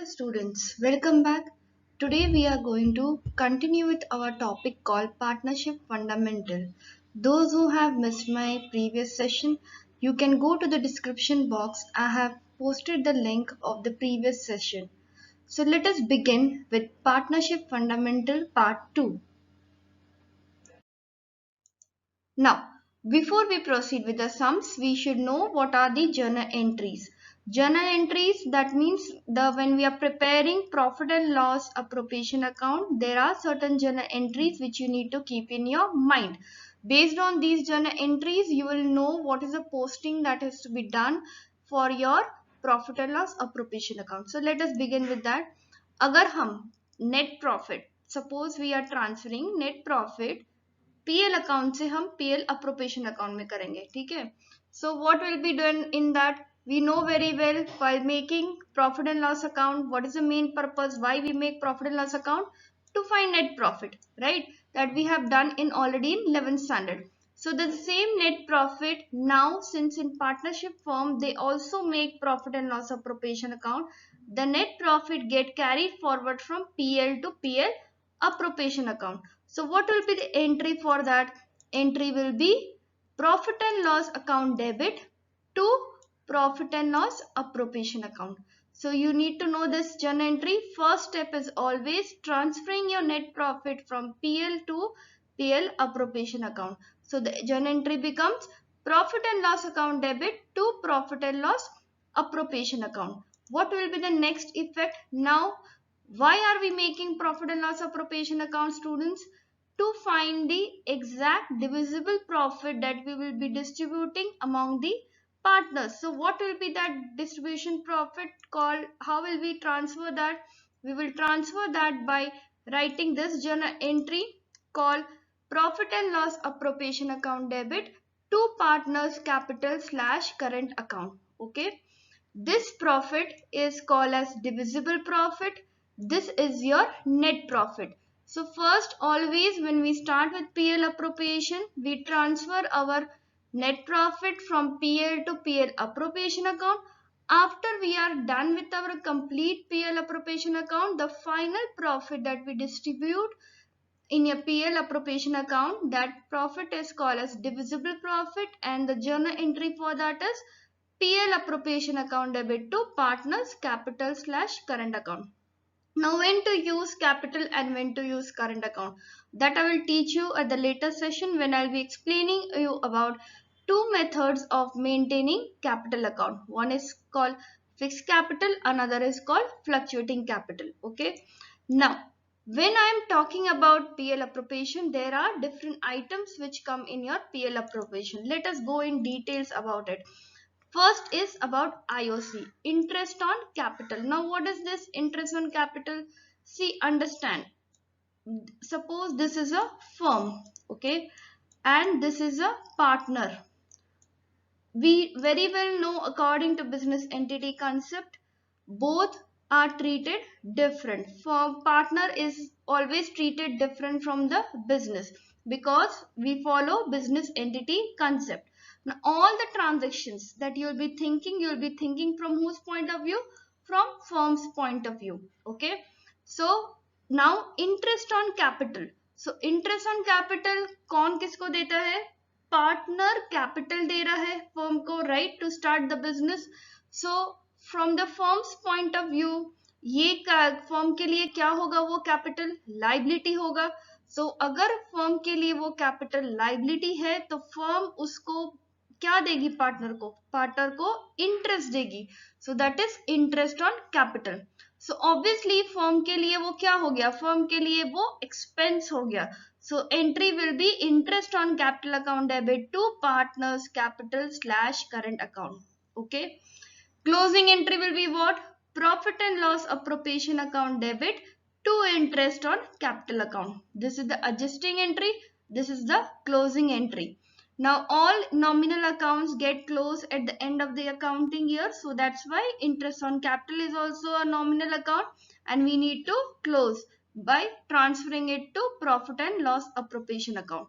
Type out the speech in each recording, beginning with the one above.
students, welcome back. Today we are going to continue with our topic called Partnership Fundamental. Those who have missed my previous session, you can go to the description box. I have posted the link of the previous session. So let us begin with Partnership Fundamental Part 2. Now, before we proceed with the sums, we should know what are the journal entries. Journal entries, that means when we are preparing profit and loss appropriation account, there are certain journal entries which you need to keep in your mind. Based on these journal entries, you will know what is the posting that has to be done for your profit and loss appropriation account. So let us begin with that. अगर हम net profit, suppose we are transferring net profit PL account से हम PL appropriation account में करेंगे, ठीक है. So what will be done in that, we know very well while making profit and loss account what is the main purpose, why we make profit and loss account, to find net profit, right? That we have done in already in 11th standard. So the same net profit now, since in partnership firm they also make profit and loss appropriation account, the net profit get carried forward from pl to pl appropriation account. So what will be the entry for that? Entry will be profit and loss account debit to profit and loss appropriation account. So you need to know this journal entry. First step is always transferring your net profit from PL to PL appropriation account. So the journal entry becomes profit and loss account debit to profit and loss appropriation account. What will be the next effect? Now, why are we making profit and loss appropriation account, students? To find the exact divisible profit that we will be distributing among the partners. So what will be that distribution profit called? How will we transfer that? We will transfer that by writing this journal entry called profit and loss appropriation account debit to partners capital / current account. Okay. This profit is called as divisible profit. This is your net profit. So first, always when we start with PL appropriation, we transfer our net profit from PL to PL appropriation account. After we are done with our complete PL appropriation account, the final profit that we distribute in your PL appropriation account, that profit is called as divisible profit, and the journal entry for that is PL appropriation account debit to partners capital / current account. Now when to use capital and when to use current account, that I will teach you at the later session when I'll be explaining you about two methods of maintaining capital account. One is called fixed capital, another is called fluctuating capital. Okay. Now when I am talking about PL appropriation, there are different items which come in your PL appropriation. Let us go in details about it. First is about IOC, interest on capital. Now what is this interest on capital? See, understand. Suppose this is a firm, okay, and this is a partner. We very well know, according to business entity concept, both are treated different. Firm partner is always treated different from the business because we follow business entity concept. Now all the transactions that you'll be thinking from whose point of view? From firm's point of view. Okay. So now interest on capital. So interest on capital कौन किसको देता है? Partner capital दे रहा है firm को, right, to start the business. So from the firm's point of view, ये firm के लिए क्या होगा? वो कैपिटल लाइबिलिटी होगा. सो अगर फर्म के लिए वो कैपिटल लाइबिलिटी है तो फर्म उसको क्या देगी? पार्टनर को इंटरेस्ट देगी. So that is interest on capital. So obviously firm के लिए वो क्या हो गया? फर्म के लिए वो एक्सपेंस हो गया. So entry will be interest on capital account debit to partners capital / current account. Okay. Closing entry will be what? Profit and loss appropriation account debit to interest on capital account. This is the adjusting entry. This is the closing entry. Now all nominal accounts get closed at the end of the accounting year. So that's why interest on capital is also a nominal account and we need to close by transferring it to profit and loss appropriation account.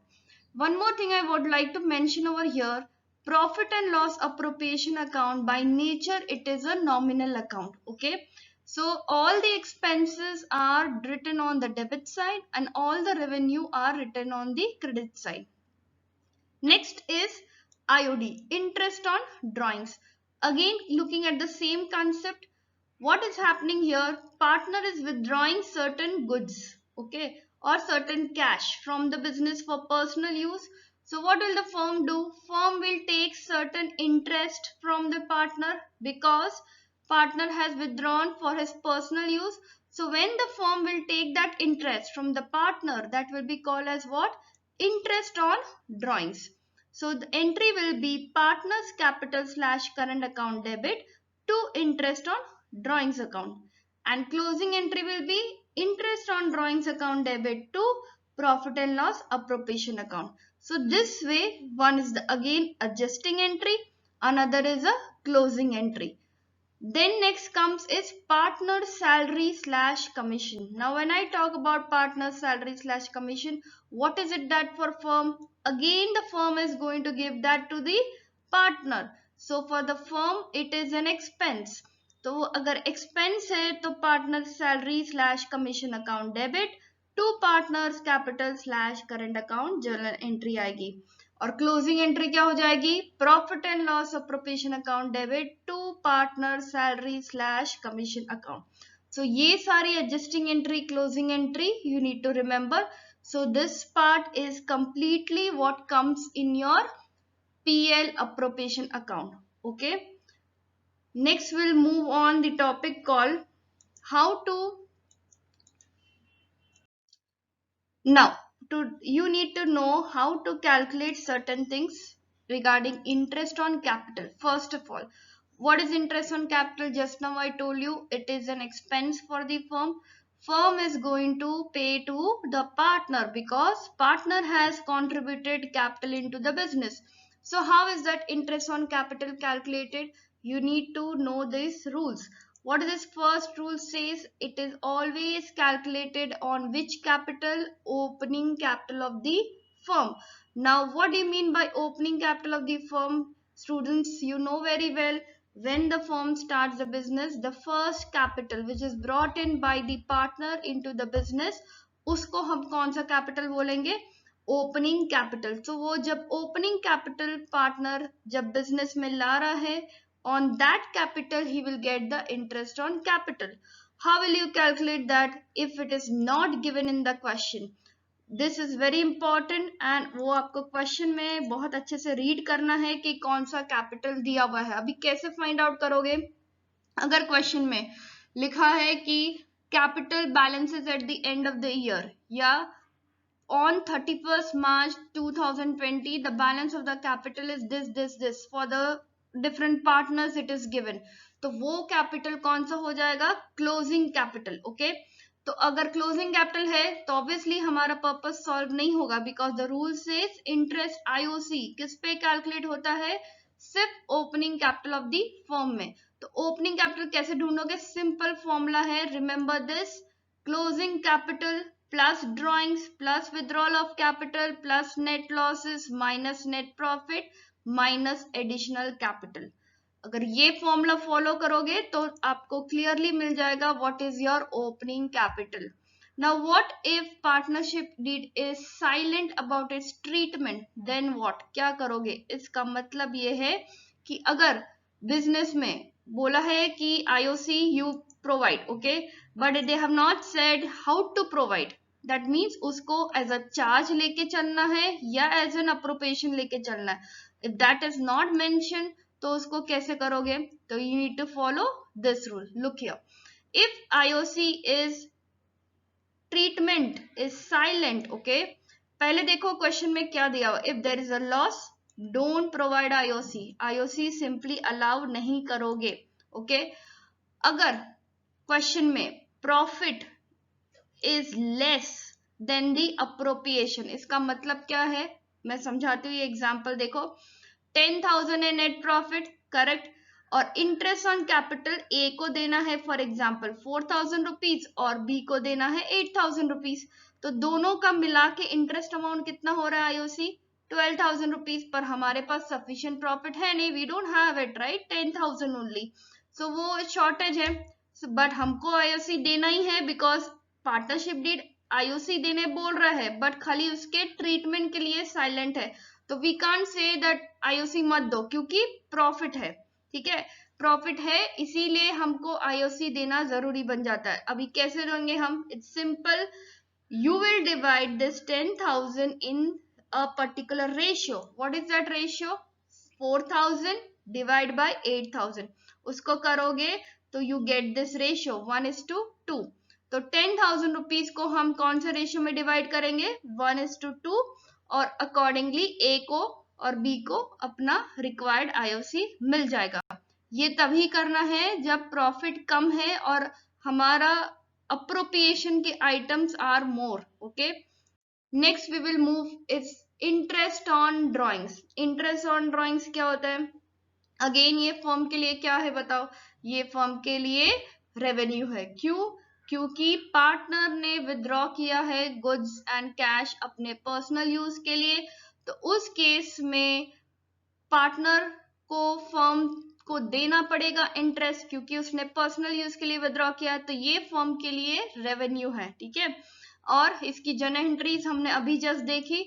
One more thing I would like to mention over here, profit and loss appropriation account by nature it is a nominal account. Okay. So all the expenses are written on the debit side and all the revenue are written on the credit side. Next is IOD, interest on drawings. Again, looking at the same concept, what is happening here? Partner is withdrawing certain goods, okay, or certain cash from the business for personal use. So what will the firm do? Firm will take certain interest from the partner because partner has withdrawn for his personal use. So when the firm will take that interest from the partner, that will be called as what? Interest on drawings. So the entry will be partner's capital slash current account debit to interest on drawings account, and closing entry will be interest on drawings account debit to profit and loss appropriation account. So this way, one is the again adjusting entry, another is a closing entry. Then next comes is partner salary slash commission. Now when I talk about partner salary slash commission, what is it that for firm? Again the firm is going to give that to the partner. So for the firm it is an expense. तो अगर expense है तो partner salary slash commission account debit to partners capital slash current account journal entry आएगी. और closing entry क्या हो जाएगी? Profit and loss appropriation account debit to partner salary slash commission account. So ये सारी adjusting entry, closing entry you need to remember. So this part is completely what comes in your PL appropriation account. Okay. Next we'll move on the topic called how to. Now you need to know how to calculate certain things regarding interest on capital. First of all, what is interest on capital? Just now I told you it is an expense for the firm. Firm is going to pay to the partner because partner has contributed capital into the business. So how is that interest on capital calculated? You need to know these rules. What this first rule says, it is always calculated on which capital? Opening capital of the firm. Now what do you mean by opening capital of the firm? Students, you know very well, when the firm starts the business, the first capital which is brought in by the partner into the business, उसको हम कौन सा capital बोलेंगे? Opening capital. तो वो जब opening capital partner जब business में ला रहा है, on that capital he will get the interest on capital. How will you calculate that if it is not given in the question? This is very important and वो आपको question में बहुत अच्छे से रीड करना है कि कौन सा कैपिटल दिया हुआ है. अभी कैसे फाइंड आउट करोगे? अगर क्वेश्चन में लिखा है कि capital balances at the end of the year या on 31st March 2020 the balance of the capital is this for the different partners it is given, तो वो कैपिटल कौन सा हो जाएगा? Closing capital. ओके. तो अगर क्लोजिंग कैपिटल है तो ऑब्वियसली हमारा पर्पस सॉल्व नहीं होगा because the rule says interest IOC किस पे कैलकुलेट होता है? सिर्फ opening capital of the firm में. तो ओपनिंग कैपिटल कैसे ढूंढोगे? सिंपल फॉर्मूला है, remember this. Closing capital plus drawings plus withdrawal of capital plus net losses minus net profit minus additional capital. अगर ये फॉर्मूला फॉलो करोगे तो आपको क्लियरली मिल जाएगा what is your opening capital. Now what if partnership deed is silent about its treatment, then what? क्या करोगे? इसका मतलब ये है कि अगर बिजनेस में बोला है कि IOC you provide, okay, but they have not said how to provide. That means उसको as a charge लेके चलना है या as an appropriation लेके चलना है. If that is not mentioned, तो उसको कैसे करोगे? तो you need to follow this rule. Look here. If IOC is treatment is silent, okay. पहले देखो क्वेश्चन में क्या दिया हुआ. If there is a loss, don't provide IOC. IOC simply allow नहीं करोगे, okay. अगर क्वेश्चन में profit is less than the appropriation, इसका मतलब क्या है? मैं समझाती हूँ. ये एग्जांपल देखो. 10,000 है नेट प्रॉफिट, करेक्ट, और इंटरेस्ट ऑन कैपिटल ए को देना है फॉर एग्जांपल 4,000 रुपीज और बी को देना है 8,000 रुपीज. तो दोनों का मिला के इंटरेस्ट अमाउंट कितना हो रहा है आईओसी? 12,000 रुपीज. पर हमारे पास सफिशिएंट प्रॉफिट है नहीं, we don't have it, right, 10,000 only. So वो शॉर्टेज है. बट हमको आईओसी देना ही है बिकॉज पार्टनरशिप डीड आईओसी देने बोल रहा है, बट खाली उसके ट्रीटमेंट के लिए साइलेंट है, तो we can't say that IOC मत दो क्योंकि प्रॉफिट है। ठीक है, प्रॉफिट है इसीलिए हमको आईओसी देना जरूरी बन जाता है। अभी कैसे देंगे हम? It's simple, you will divide this 10,000 in a particular ratio. What is that ratio? 4,000 divide by 8,000. उसको करोगे तो you get this ratio 1:2. तो 10,000 रुपीज को हम कौन से रेशियो में डिवाइड करेंगे? 1:2, और अकॉर्डिंगली ए को और बी को अपना रिक्वायर्ड आईओसी मिल जाएगा। ये तभी करना है जब प्रॉफिट कम है और हमारा appropriation के items are more. Okay, next we will move is interest on drawings. Interest on drawings क्या होता है? अगेन ये फर्म के लिए क्या है बताओ? ये फर्म के लिए रेवेन्यू है। क्यों? क्योंकि पार्टनर ने विथड्रॉ किया है गुड्स एंड कैश अपने पर्सनल यूज के लिए, तो उस केस में पार्टनर को फर्म को देना पड़ेगा इंटरेस्ट, क्योंकि उसने पर्सनल यूज के लिए विथड्रॉ किया, तो ये फर्म के लिए रेवेन्यू है। ठीक है, और इसकी जर्नल एंट्रीज हमने अभी जस्ट देखी,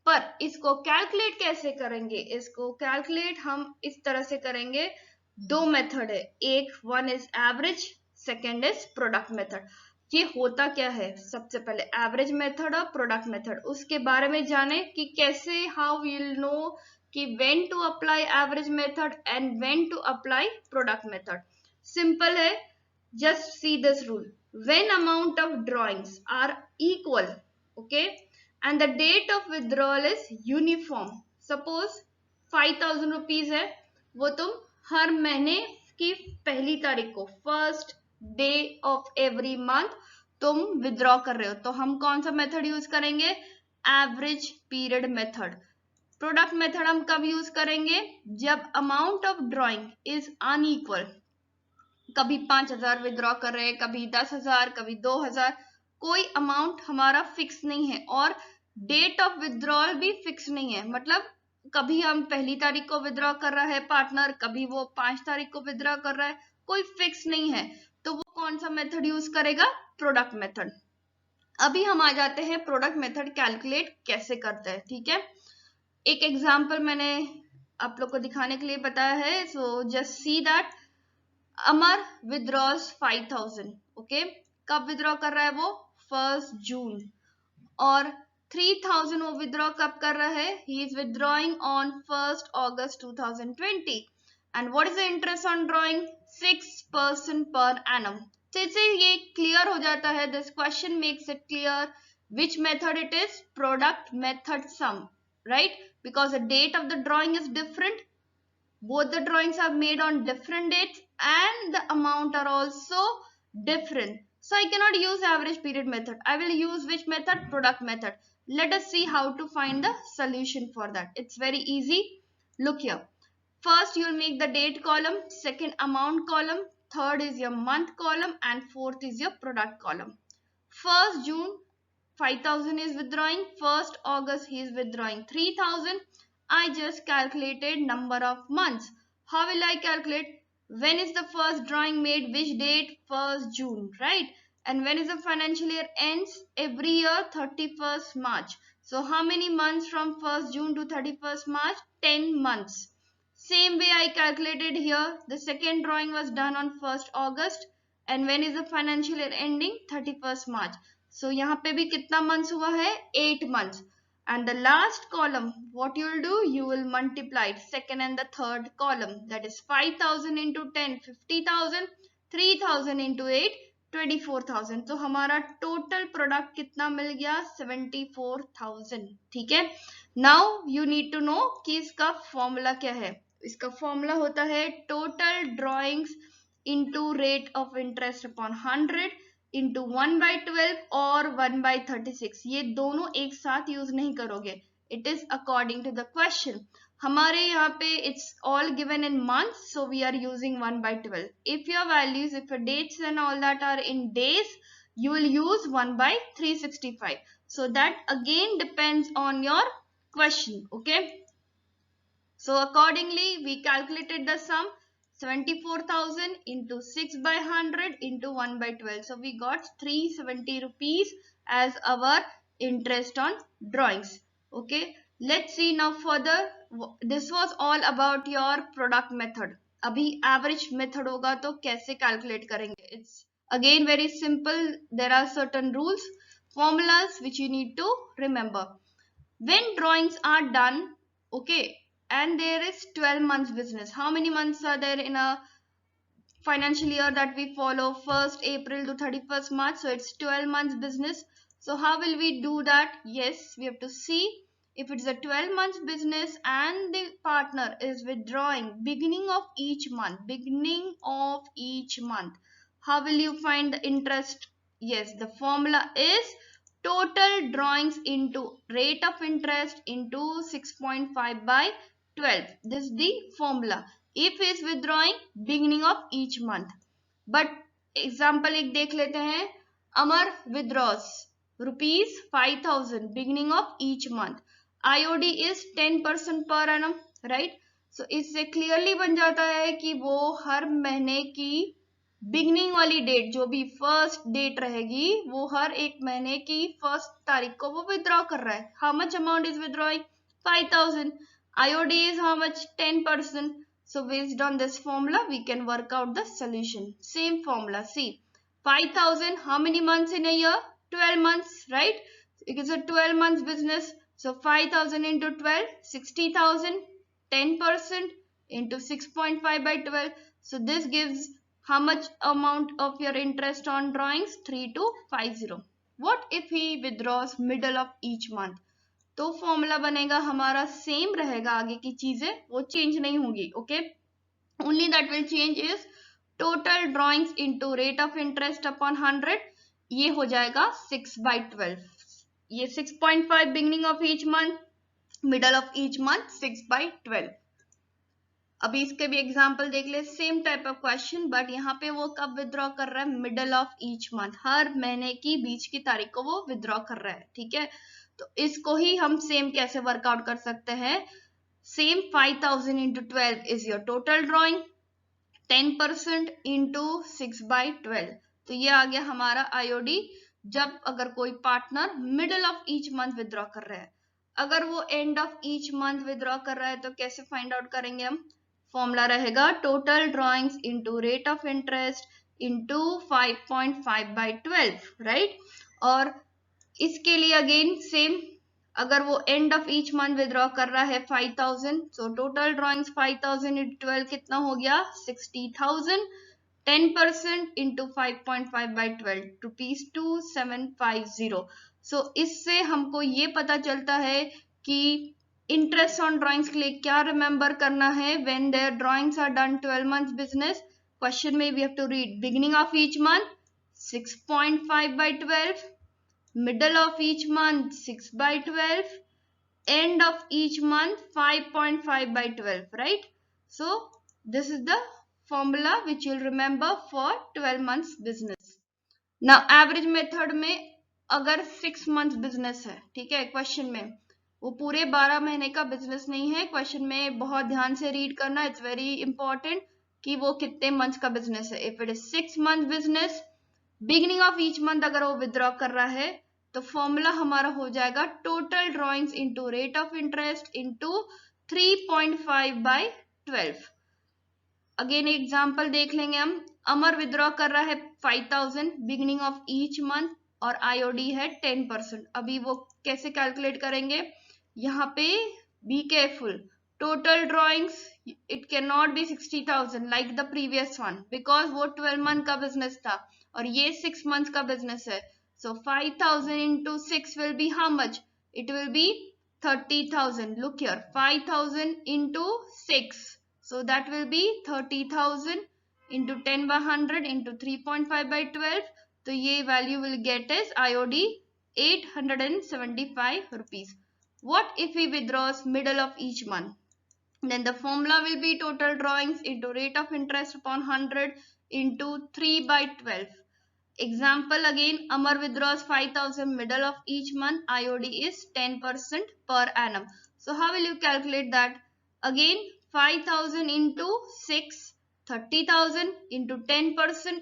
पर इसको कैलकुलेट कैसे करेंगे? इसको कैलकुलेट हम इस तरह से करेंगे। दो मेथड है, एक one is average, second is product method. ये होता क्या है? सबसे पहले एवरेज मेथड और प्रोडक्ट मेथड, उसके बारे में जाने कि कैसे, हाउ विल नो कि when to apply average method and when to apply product method. Simple है, just see this rule. When amount of drawings are equal, okay, and the date of withdrawal is uniform. Suppose 5,000 rupees है, वो तुम हर महीने की पहली तारीख को, first day of every month तुम विथड्रॉ कर रहे हो, तो हम कौन सा मेथड यूज करेंगे? Average period method. Product method हम कब यूज करेंगे? जब amount of drawing is unequal. कभी 5,000 विथड्रॉ कर रहे हैं, कभी 10,000, कभी 2,000, कोई अमाउंट हमारा फिक्स नहीं है और डेट ऑफ विथड्रॉल भी फिक्स नहीं है। मतलब कभी हम पहली तारीख को विथड्रॉ कर रहा है पार्टनर, कभी वो 5 तारीख को विथड्रॉ कर रहा है, कोई फिक्स नहीं है, तो वो कौन सा मेथड यूज करेगा? Product method. अभी हम आ जाते हैं प्रोडक्ट मेथड कैलकुलेट कैसे करते हैं। ठीक है, एक एग्जाम्पल मैंने आप लोग को दिखाने के लिए बताया है। So just see that Amar withdraws 5,000। Okay, कब विथड्रॉ कर रहा है वो? 1 जून। और 3,000 वो विथड्रॉ कब कर रहा है? He is withdrawing on 1 August 2020। And what is the interest on drawing? 6% per annum. तो इससे ये क्लियर हो जाता है, this question makes it clear which method it is? Product method sum, right? Because the date of the drawing is different, both the drawings are made on different dates and the amount are also different, so I cannot use average period method. I will use which method? Product method. Let us see how to find the solution for that. It's very easy. Look here, first you will make the date column, second amount column, third is your month column, and fourth is your product column. 1st June 5,000 is withdrawing, 1st August he is withdrawing 3,000. I just calculated number of months. How will I calculate? When is the first drawing made? Which date? 1st June, right? And when is the financial year ends? Every year 31st March. So how many months from 1st June to 31st March? 10 months. Same way I calculated here. The second drawing was done on 1st August. And when is the financial year ending? 31st March. So यहाँ पे भी कितना months हुआ है? 8 months. And the last column, what you will do? You will multiply second and the third column. That is 5,000 into 10, 50,000. 3,000 into 8, 24,000. तो हमारा total product कितना मिल गया? 74,000. ठीक है? Now you need to know कि इसका formula क्या है. इसका formula होता है total drawings into rate of interest upon 100 into 1/12 और 1/36. ये दोनों एक साथ यूज नहीं करोगे. It is according to the question. हमारे यहाँ पे it's all given in months, so we are using 1/12. If your values, if your dates and all that are in days, you will use 1/365. So that again depends on your question. Okay. So accordingly, we calculated the sum. 74,000 into 6 by 100 into 1 by 12. So we got 370 rupees as our interest on drawings. Okay, let's see now further. This was all about your product method. अभी average method होगा तो कैसे calculate करेंगे? It's again very simple. There are certain rules, formulas which you need to remember. When drawings are done, okay, and there is 12 months business. How many months are there in a financial year that we follow? 1st April to 31st March. So it's 12 months business. So how will we do that? Yes, we have to see if it's a 12 months business and the partner is withdrawing beginning of each month. Beginning of each month. How will you find the interest? Yes, the formula is total drawings into rate of interest into 6.5 by 12. This is the formula. If is withdrawing beginning of each month. But example एक देख लेते हैं. Amar withdraws rupees 5,000 beginning of each month. IOD is 10% per annum, right? So इससे clearly बन जाता है कि वो हर महीने की बिगनिंग वाली डेट जो भी फर्स्ट डेट रहेगी वो हर एक महीने की फर्स्ट तारीख को वो विथड्रॉ कर रहा है. How much amount is withdrawing? 5,000. IOD is how much? 10%. So based on this formula we can work out the solution. Same formula. See, 5,000 how many months in a year? 12 months, right? It is a 12 months business. So 5,000 into 12, 60,000. 10% into 6.5 by 12. So this gives how much amount of your interest on drawings? 3250. What if he withdraws middle of each month? तो formula बनेगा हमारा same रहेगा, आगे की चीजें वो change नहीं होगी. Okay, only that will change is total drawings into rate of interest upon 100. ये हो जाएगा 6 by 12. ये 6.5 beginning of each month, middle of each month 6 by 12. अभी इसके भी एग्जाम्पल देख ले. Same type of question, but यहाँ पे वो कब विद्रॉ कर रहा है? मिडल ऑफ ईच मंथ, हर महीने की बीच की तारीख को वो विद्रॉ कर रहा है. ठीक है, तो इसको ही हम सेम कैसे वर्कआउट कर सकते हैं? Same 5,000 into 12 is your total drawing. 10% into 6 by 12. तो ये आ गया हमारा IOD जब अगर कोई partner middle of each month withdraw कर रहा है. अगर वो end of each month withdraw कर रहा है तो कैसे फाइंड आउट करेंगे हम? फॉर्मूला रहेगा total drawings into rate of interest into 5.5 by 12, right? और इसके लिए अगेन सेम, अगर वो end of each month withdraw कर रहा है 5,000, सो टोटल ड्रॉइंग्स 5,000 इंटू 12 कितना हो गया? 60,000. 10% इंटू 5.5 by 12 रुपीज 2750. सो इससे हमको ये पता चलता है कि इंटरेस्ट ऑन ड्रॉइंग्स के लिए क्या रिमेंबर करना है? When their drawings are done 12 months business, question में we have to read beginning of each month 6.5 by 12, middle of each month 6 by 12, end of each month 5.5 by 12, right? So this is the formula which you'll remember for 12 months business. Now average method में अगर 6 months business है, ठीक है, question में वो पूरे 12 महीने का बिजनेस नहीं है. क्वेश्चन में बहुत ध्यान से रीड करना, इट्स वेरी इंपॉर्टेंट कि वो कितने मंथ्स का बिजनेस है. If it is 6 month business, beginning of each month अगर वो विथड्रॉ कर रहा है तो फॉर्मूला हमारा हो जाएगा total drawings into rate of interest into 3.5 by 12. Again example देख लेंगे हम. अमर विथड्रॉ कर रहा है 5,000 बिगिनिंग ऑफ ईच मंथ और IOD है 10%. अभी वो कैसे कैलकुलेट करेंगे? यहाँ पे be careful. Total drawings it can not be 60,000 like the previous one, because वो 12 मंथ का बिजनेस था और ये 6 मंथ का बिजनेस है. सो 5,000 into 6 will be how much? It will be 30,000. Look here, 5,000 into 6. So that will be 30,000 into 10 by 100 into 3.5 by 12. तो ये value will get as IOD 875 rupees. What if he withdraws middle of each month? Then the formula will be total drawings into rate of interest upon 100 into 3 by 12. Example again, Amar withdraws 5,000 middle of each month. IOD is 10% per annum. So how will you calculate that? Again 5,000 into 6 30,000 into 10%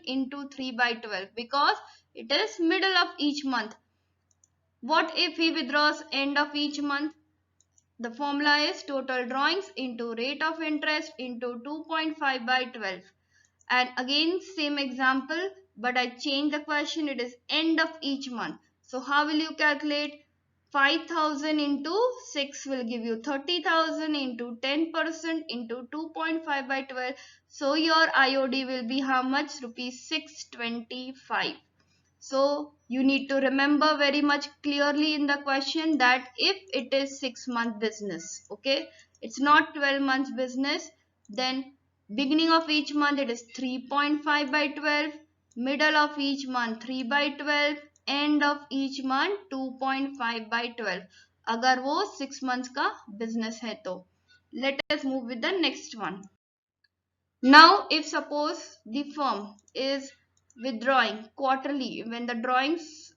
into 3 by 12 because it is middle of each month. What if he withdraws end of each month? The formula is total drawings into rate of interest into 2.5 by 12. And again same example, but I change the question. It is end of each month. So how will you calculate? 5,000 into 6 will give you 30,000 into 10% into 2.5 by 12. So your IOD will be how much? Rupees 625. So you need to remember very much clearly in the question that if it is 6-month business, okay, it's not 12 months business, then beginning of each month it is 3.5 by 12, middle of each month 3 by 12, end of each month 2.5 by 12. अगर वो 6 months का business है तो. Let us move with the next one. Now, if suppose the firm is withdrawing quarterly, when the drawings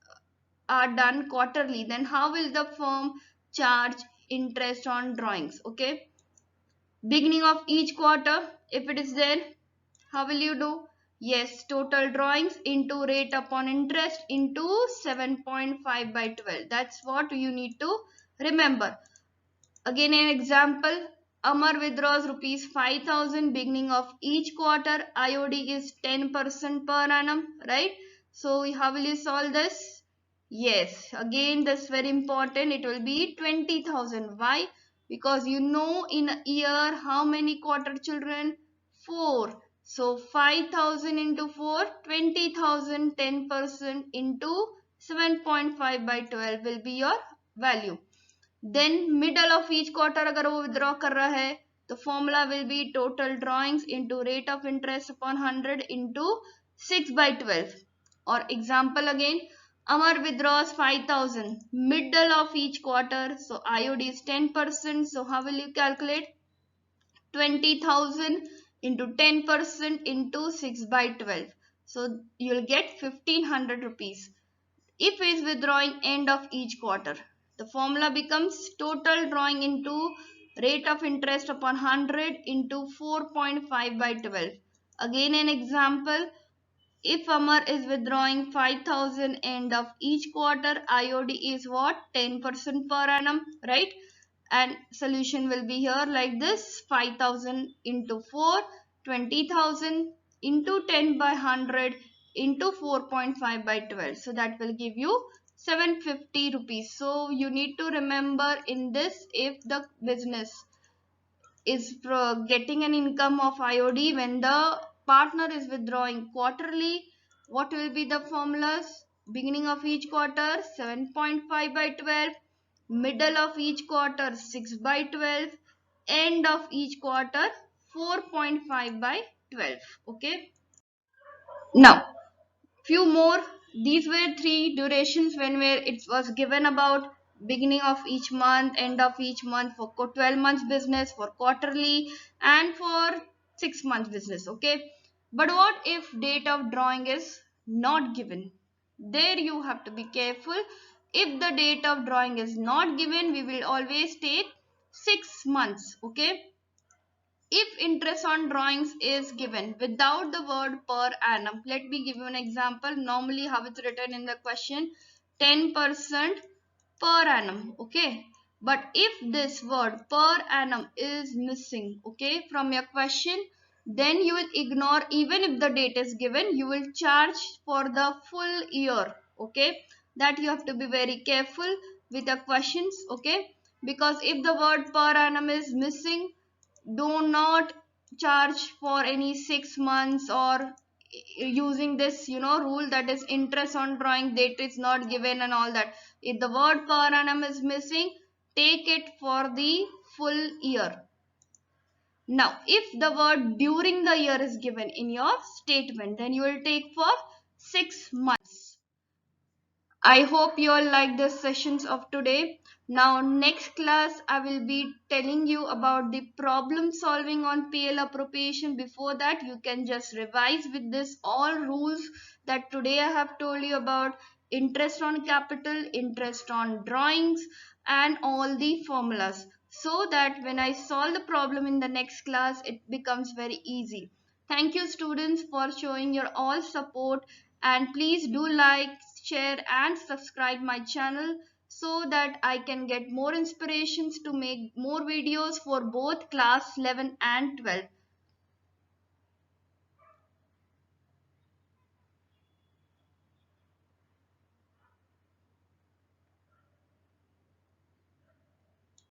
are done quarterly, then how will the firm charge interest on drawings? Okay, beginning of each quarter, if it is there, how will you do? Yes, total drawings into rate upon interest into 7.5 by 12. That's what you need to remember. Again an example, Amar withdraws rupees 5,000 beginning of each quarter. IOD is 10% per annum, right? So how will you solve this? Yes, again this very important. It will be 20,000. Why? Because you know in a year how many quarter children? 4. So 5,000 into 4, 20,000, 10% into 7.5 by 12 will be your value. Then middle of each quarter अगर वो withdraw कर रहा है तो formula will be total drawings into rate of interest upon 100 into 6 by 12. Or example again, Amar withdraws 5,000 middle of each quarter, so IOD is 10%. So how will you calculate? 20,000 into 10% into 6 by 12. So you'll get 1,500 rupees. If is withdrawing end of each quarter, the formula becomes total drawing into rate of interest upon 100 into 4.5 by 12. Again an example, if Amar is withdrawing 5,000 end of each quarter, IOD is what? 10% per annum, right? And solution will be here like this: 5,000 into 4, 20,000 into 10 by 100 into 4.5 by 12. So that will give you 750 rupees. So you need to remember in this, if the business is getting an income of IOD when the partner is withdrawing quarterly, what will be the formulas? Beginning of each quarter 7.5 by 12, middle of each quarter 6 by 12, end of each quarter 4.5 by 12. Okay, now few more. These were 3 durations when where it was given about beginning of each month, end of each month for 12 months business, for quarterly, and for 6 months business. Okay, but what if date of drawing is not given? There you have to be careful. If the date of drawing is not given, we will always take 6 months. Okay, if interest on drawings is given without the word per annum, let me give you an example. Normally how it's written in the question, 10% per annum. Okay, but if this word per annum is missing, okay, from your question, then you will ignore. Even if the date is given, you will charge for the full year. Okay, that you have to be very careful with the questions. Okay, because if the word per annum is missing, do not charge for any 6 months, or using this rule, that is interest on drawing date is not given and all that. If the word per annum is missing, take it for the full year. Now if the word during the year is given in your statement, then you will take for 6 months. I hope you all like the sessions of today. Now next class I will be telling you about the problem solving on PL appropriation. Before that, you can just revise with this all rules that today I have told you about: interest on capital, interest on drawings, and all the formulas, so that when I solve the problem in the next class, it becomes very easy. Thank you students for showing your all support, and please do like, share and subscribe my channel so that I can get more inspirations to make more videos for both class 11 and 12.